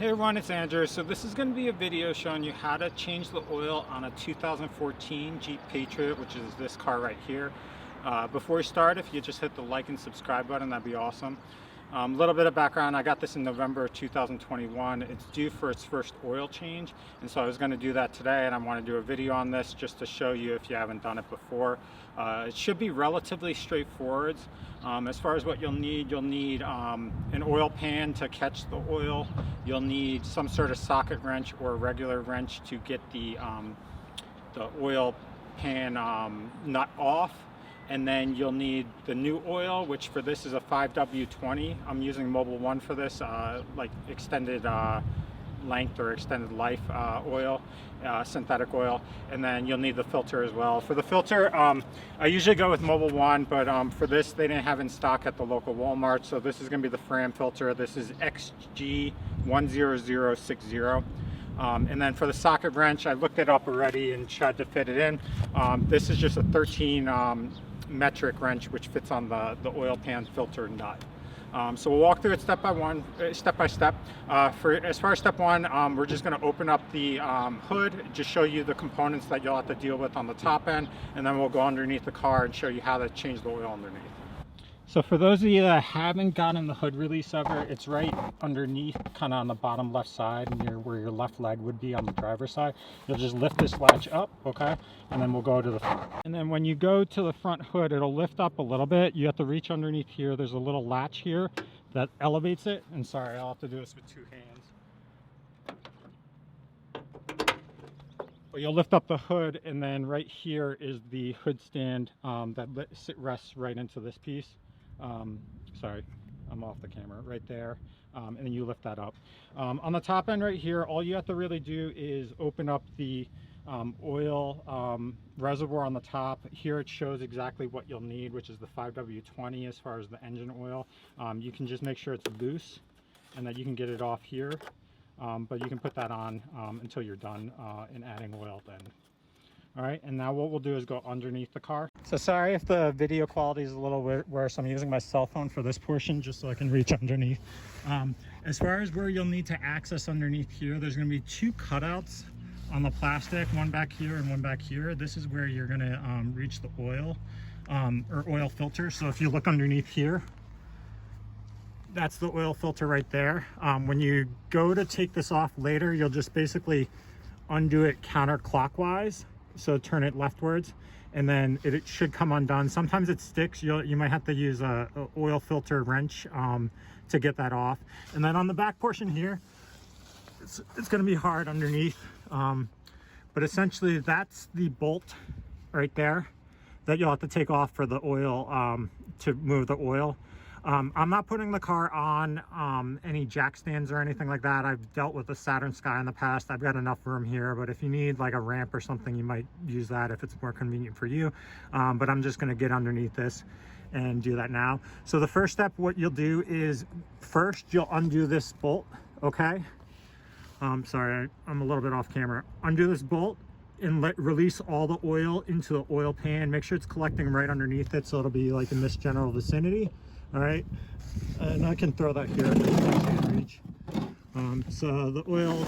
Hey everyone, it's Andrew. So this is going to be a video showing you how to change the oil on a 2014 Jeep Patriot, which is this car right here. Before we start, if you just hit the like and subscribe button, that'd be awesome. A little bit of background, I got this in November of 2021. It's due for its first oil change, and so I was going to do that today, and I want to do a video on this just to show you if you haven't done it before. It should be relatively straightforward. As far as what you'll need an oil pan to catch the oil. You'll need some sort of socket wrench or a regular wrench to get the oil pan nut off. And then you'll need the new oil, which for this is a 5W20. I'm using Mobil 1 for this, like extended length or extended life oil, synthetic oil. And then you'll need the filter as well. For the filter, I usually go with Mobil 1, but for this they didn't have in stock at the local Walmart. So this is going to be the Fram filter. This is XG10060. And then for the socket wrench, I looked it up already and tried to fit it in. This is just a 13 metric wrench, which fits on the oil pan filter nut. So we'll walk through it step by step. As far as step one, we're just going to open up the hood, just show you the components that you'll have to deal with on the top end, and then we'll go underneath the car and show you how to change the oil underneath. So for those of you that haven't gotten the hood release ever, it's right underneath, kind of on the bottom left side, near where your left leg would be on the driver's side. You'll just lift this latch up, okay? And then we'll go to the front. And then when you go to the front hood, it'll lift up a little bit. You have to reach underneath here. There's a little latch here that elevates it. And sorry, I'll have to do this with two hands. But you'll lift up the hood, and then right here is the hood stand that rests right into this piece. Sorry, I'm off the camera right there, and then you lift that up. On the top end right here, all you have to really do is open up the oil reservoir on the top. Here it shows exactly what you'll need, which is the 5W20 as far as the engine oil. You can just make sure it's loose and that you can get it off here, but you can put that on until you're done in adding oil then. All right, and now what we'll do is go underneath the car. So sorry if the video quality is a little worse. I'm using my cell phone for this portion just so I can reach underneath. As far as where you'll need to access underneath here, there's going to be two cutouts on the plastic, one back here and one back here. This is where you're going to reach the oil or oil filter. So if you look underneath here, that's the oil filter right there. When you go to take this off later, you'll just basically undo it counterclockwise. So turn it leftwards, and then it should come undone. Sometimes it sticks. You might have to use a oil filter wrench to get that off. And then on the back portion here, it's going to be hard underneath, but essentially that's the bolt right there that you'll have to take off for the oil to move the oil. I'm not putting the car on any jack stands or anything like that. I've dealt with the Saturn Sky in the past. I've got enough room here, but if you need like a ramp or something, you might use that if it's more convenient for you. But I'm just going to get underneath this and do that now. So the first step, what you'll do is first you'll undo this bolt, okay? Sorry, I'm a little bit off camera. Undo this bolt and release all the oil into the oil pan. Make sure it's collecting right underneath it, so it'll be like in this general vicinity. All right, and I can throw that here if I can't reach. So the oil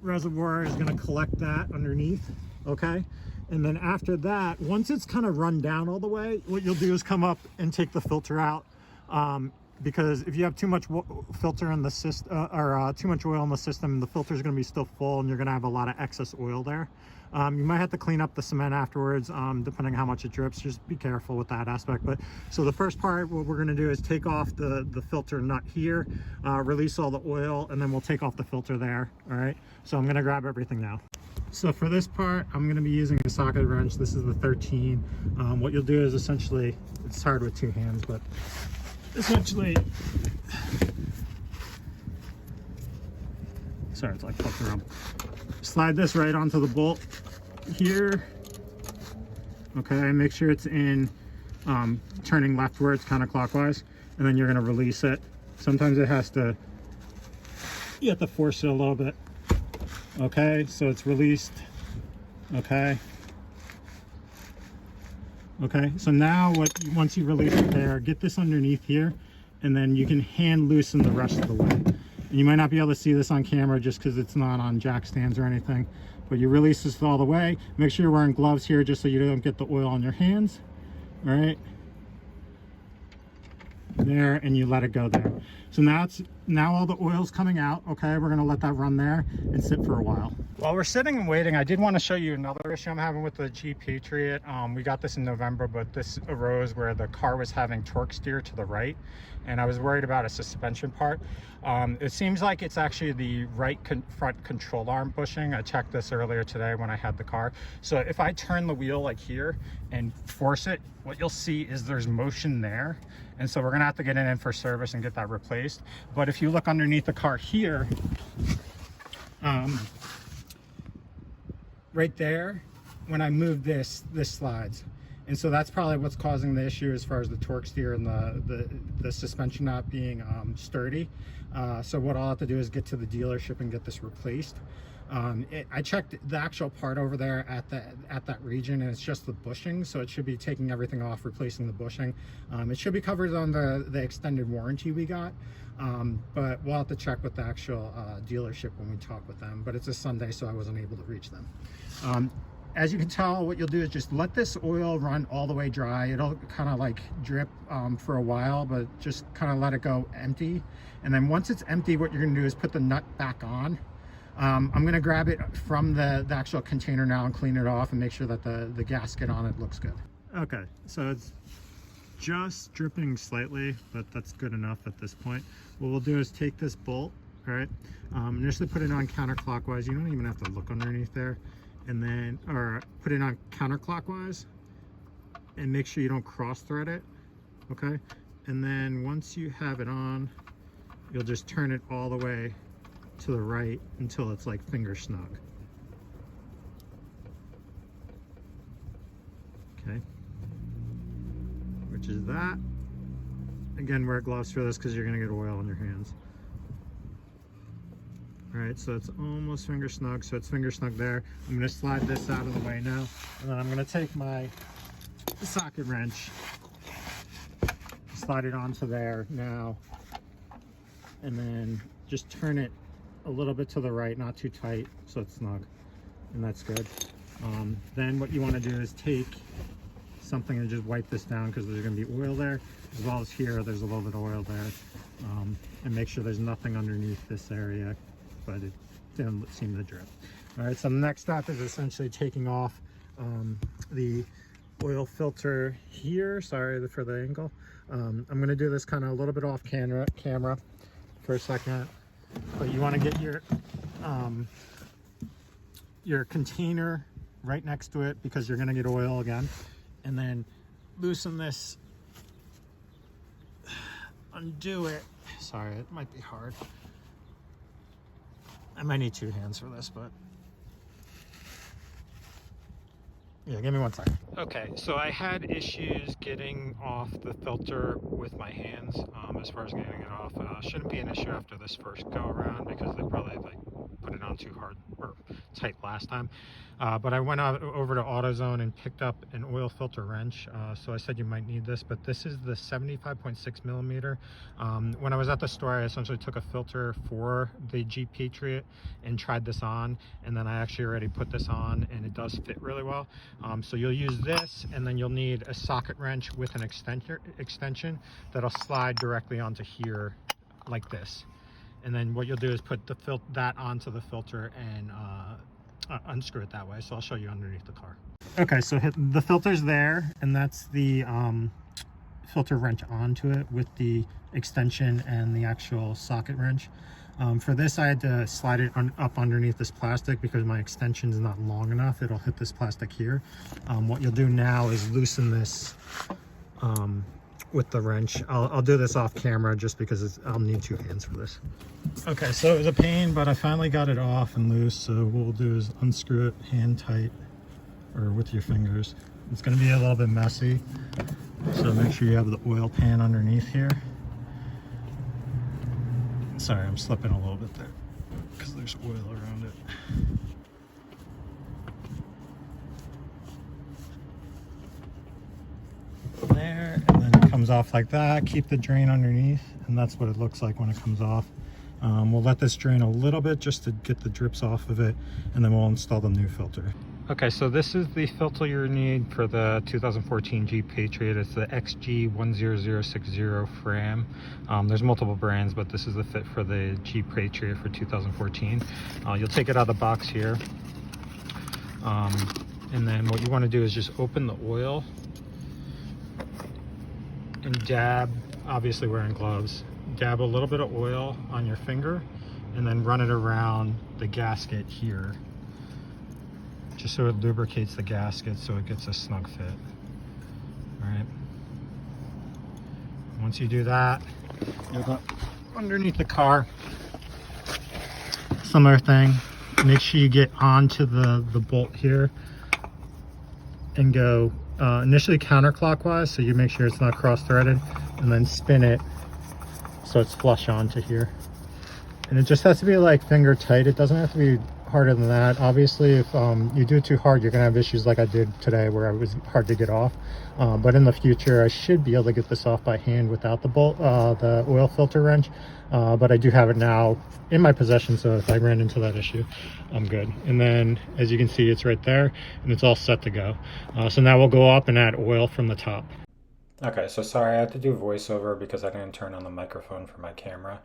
reservoir is going to collect that underneath, okay? And then after that, once it's kind of run down all the way, what you'll do is come up and take the filter out, because if you have too much filter in the system or too much oil in the system, the filter is going to be still full and you're going to have a lot of excess oil there. You might have to clean up the cement afterwards, depending on how much it drips. Just be careful with that aspect. But so the first part, what we're going to do is take off the filter nut here, release all the oil, and then we'll take off the filter there. All right, so I'm going to grab everything now. So for this part, I'm going to be using a socket wrench. This is the 13. What you'll do is essentially, it's hard with two hands, but essentially, sorry, it's like fucking around. Slide this right onto the bolt here, okay? Make sure it's in turning leftwards, counterclockwise, and then you're going to release it. Sometimes it has to, you have to force it a little bit, okay? So it's released, okay? Okay, so now once you release it there, get this underneath here, and then you can hand loosen the rest of the way. And you might not be able to see this on camera just because it's not on jack stands or anything, but you release this all the way. Make sure you're wearing gloves here just so you don't get the oil on your hands. All right, there, and you let it go there. So now all the oil's coming out. Okay, we're gonna let that run there and sit for a while. While we're sitting and waiting, I did want to show you another issue I'm having with the Jeep Patriot. We got this in November, but this arose where the car was having torque steer to the right, and I was worried about a suspension part. It seems like it's actually the right front control arm bushing. I checked this earlier today when I had the car. So if I turn the wheel like here and force it, what you'll see is there's motion there. And so we're gonna have to get it in for service and get that replaced. But if you look underneath the car here, right there, when I move this slides. And so that's probably what's causing the issue as far as the torque steer and the suspension not being sturdy. So what I'll have to do is get to the dealership and get this replaced. I checked the actual part over there at that region, and it's just the bushing, so it should be taking everything off, replacing the bushing. It should be covered on the extended warranty we got, but we'll have to check with the actual dealership when we talk with them. But it's a Sunday, so I wasn't able to reach them. As you can tell, what you'll do is just let this oil run all the way dry. It'll kind of like drip for a while, but just kind of let it go empty. And then once it's empty, what you're gonna do is put the nut back on. I'm gonna grab it from the actual container now and clean it off and make sure that the gasket on it looks good. Okay, so it's just dripping slightly, but that's good enough at this point. What we'll do is take this bolt, all right, initially put it on counterclockwise. You don't even have to look underneath there. And then, or put it on counterclockwise and make sure you don't cross thread it, okay? And then once you have it on, you'll just turn it all the way to the right until it's like finger snug. Okay, which is that. Again, wear gloves for this because you're gonna get oil on your hands. All right, so it's almost finger snug, so it's finger snug there. I'm gonna slide this out of the way now, and then I'm gonna take my socket wrench, slide it onto there now, and then just turn it a little bit to the right, not too tight, so it's snug, and that's good. Then what you wanna do is take something and just wipe this down because there's gonna be oil there, as well as here, there's a little bit of oil there, and make sure there's nothing underneath this area, but it didn't seem to drip. All right, so the next step is essentially taking off the oil filter here. Sorry for the angle. I'm gonna do this kind of a little bit off camera for a second, but you wanna get your container right next to it because you're gonna get oil again, and then loosen this, undo it. Sorry, it might be hard. I might need two hands for this, but yeah, give me 1 second. Okay, so I had issues getting off the filter with my hands as far as getting it off. Shouldn't be an issue after this first go around because they probably like put it on too hard or tight last time. But I went over to AutoZone and picked up an oil filter wrench. So I said you might need this, but this is the 75.6 millimeter. When I was at the store, I essentially took a filter for the Jeep Patriot and tried this on, and then I actually already put this on, and it does fit really well. So you'll use this, and then you'll need a socket wrench with an extension that'll slide directly onto here like this. And then what you'll do is put that onto the filter and unscrew it that way. So I'll show you underneath the car. Okay, so the filter's there, and that's the filter wrench onto it with the extension and the actual socket wrench. For this, I had to slide it up underneath this plastic because my extension is not long enough. It'll hit this plastic here. What you'll do now is loosen this with the wrench. I'll do this off camera just because I'll need two hands for this. Okay, so it was a pain, but I finally got it off and loose. So what we'll do is unscrew it hand tight or with your fingers. It's going to be a little bit messy, so make sure you have the oil pan underneath here. Sorry, I'm slipping a little bit there because there's oil around it. There, and then it comes off like that. Keep the drain underneath, and that's what it looks like when it comes off. We'll let this drain a little bit just to get the drips off of it, and then we'll install the new filter. Okay, so this is the filter you need for the 2014 Jeep Patriot. It's the XG10060 frame. There's multiple brands, but this is the fit for the Jeep Patriot for 2014. You'll take it out of the box here. And then what you want to do is just open the oil and dab, obviously wearing gloves, dab a little bit of oil on your finger and then run it around the gasket here, just so it lubricates the gasket so it gets a snug fit. All right. Once you do that, you'll go underneath the car. Similar thing. Make sure you get onto the bolt here and go initially counterclockwise, so you make sure it's not cross-threaded, and then spin it so it's flush onto here. And it just has to be like finger tight. It doesn't have to be harder than that. Obviously, if you do it too hard, you're gonna have issues like I did today where it was hard to get off. But in the future, I should be able to get this off by hand without the bolt, the oil filter wrench. But I do have it now in my possession, so if I ran into that issue, I'm good. And then, as you can see, it's right there, and it's all set to go. So now we'll go up and add oil from the top. Okay, so sorry, I had to do voiceover because I didn't turn on the microphone for my camera.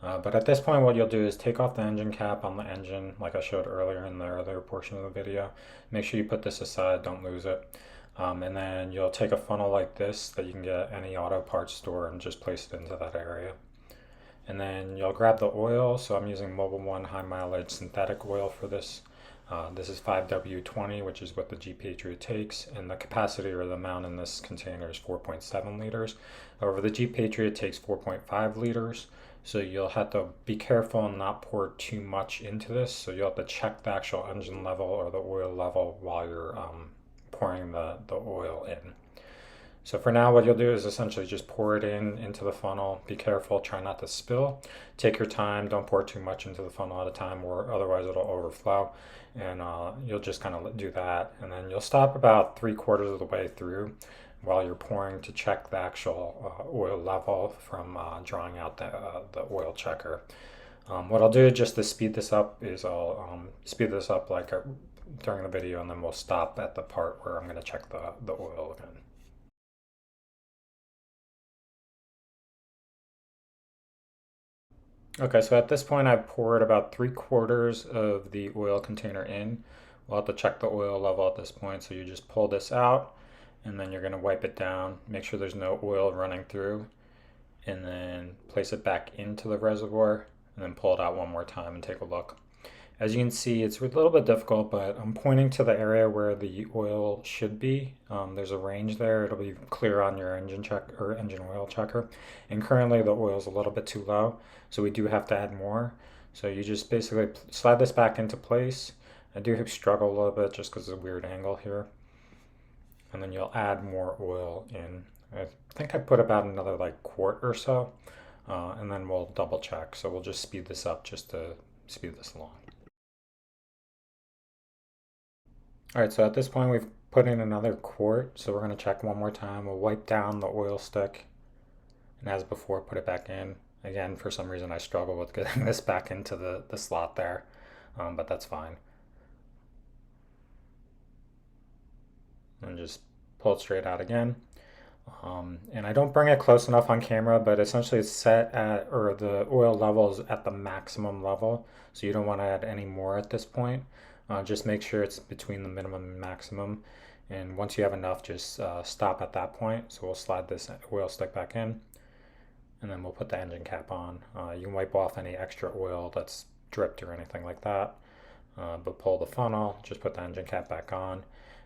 But at this point, what you'll do is take off the engine cap on the engine, like I showed earlier in the other portion of the video. Make sure you put this aside, don't lose it. And then you'll take a funnel like this that you can get at any auto parts store and just place it into that area. And then you'll grab the oil. So I'm using Mobil 1 high mileage synthetic oil for this. This is 5W20, which is what the Jeep Patriot takes, and the capacity or the amount in this container is 4.7 liters. However, the Jeep Patriot takes 4.5 liters, so you'll have to be careful and not pour too much into this. So you'll have to check the actual engine level or the oil level while you're pouring the oil in. So for now, what you'll do is essentially just pour it into the funnel. Be careful, try not to spill. Take your time, don't pour too much into the funnel at a time, or otherwise it'll overflow. And you'll just kind of do that. And then you'll stop about 3/4 of the way through while you're pouring to check the actual oil level from drawing out the oil checker. What I'll do just to speed this up is I'll speed this up like during the video, and then we'll stop at the part where I'm going to check the oil again. Okay, so at this point I've poured about 3/4 of the oil container in. We'll have to check the oil level at this point, so you just pull this out and then you're going to wipe it down, make sure there's no oil running through, and then place it back into the reservoir and then pull it out one more time and take a look. As you can see, it's a little bit difficult, but I'm pointing to the area where the oil should be. There's a range there. It'll be clear on your engine check or engine oil checker. And currently the oil is a little bit too low, so we do have to add more. So you just basically slide this back into place. I do struggle a little bit just because it's a weird angle here. And then you'll add more oil in. I think I put about another like quart or so, and then we'll double check. So we'll just speed this up just to speed this along. All right, so at this point we've put in another quart, so we're going to check one more time. We'll wipe down the oil stick, and as before, put it back in. Again, for some reason I struggle with getting this back into the slot there, but that's fine. And just pull it straight out again. And I don't bring it close enough on camera, but essentially it's set at, or the oil level is at the maximum level, so you don't want to add any more at this point. Just make sure it's between the minimum and maximum, and once you have enough, just stop at that point. So we'll slide this oil stick back in, and then we'll put the engine cap on. You can wipe off any extra oil that's dripped or anything like that, but pull the funnel, just put the engine cap back on,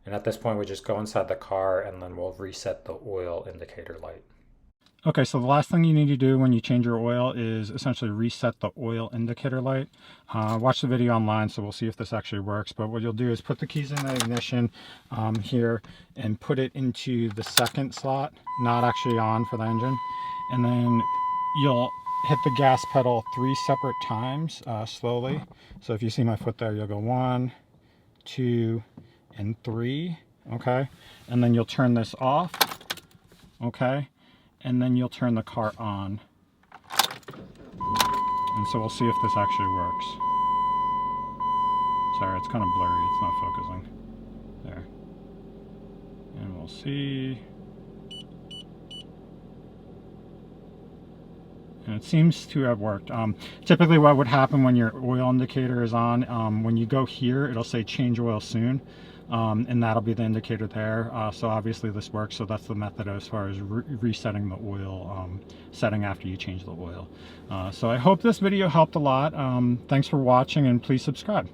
and at this point we just go inside the car and then we'll reset the oil indicator light. Okay, so the last thing you need to do when you change your oil is essentially reset the oil indicator light. Watch the video online, so we'll see if this actually works. But what you'll do is put the keys in the ignition here and put it into the second slot, not actually on for the engine. And then you'll hit the gas pedal 3 separate times slowly. So if you see my foot there, you'll go 1, 2, and 3. Okay, and then you'll turn this off. Okay. And then you'll turn the car on. And so we'll see if this actually works. Sorry, it's kind of blurry, it's not focusing. There. And we'll see. And it seems to have worked. Typically what would happen when your oil indicator is on, when you go here, it'll say change oil soon. And that'll be the indicator there. So obviously this works. So that's the method as far as resetting the oil setting after you change the oil. So I hope this video helped a lot. Thanks for watching, and please subscribe.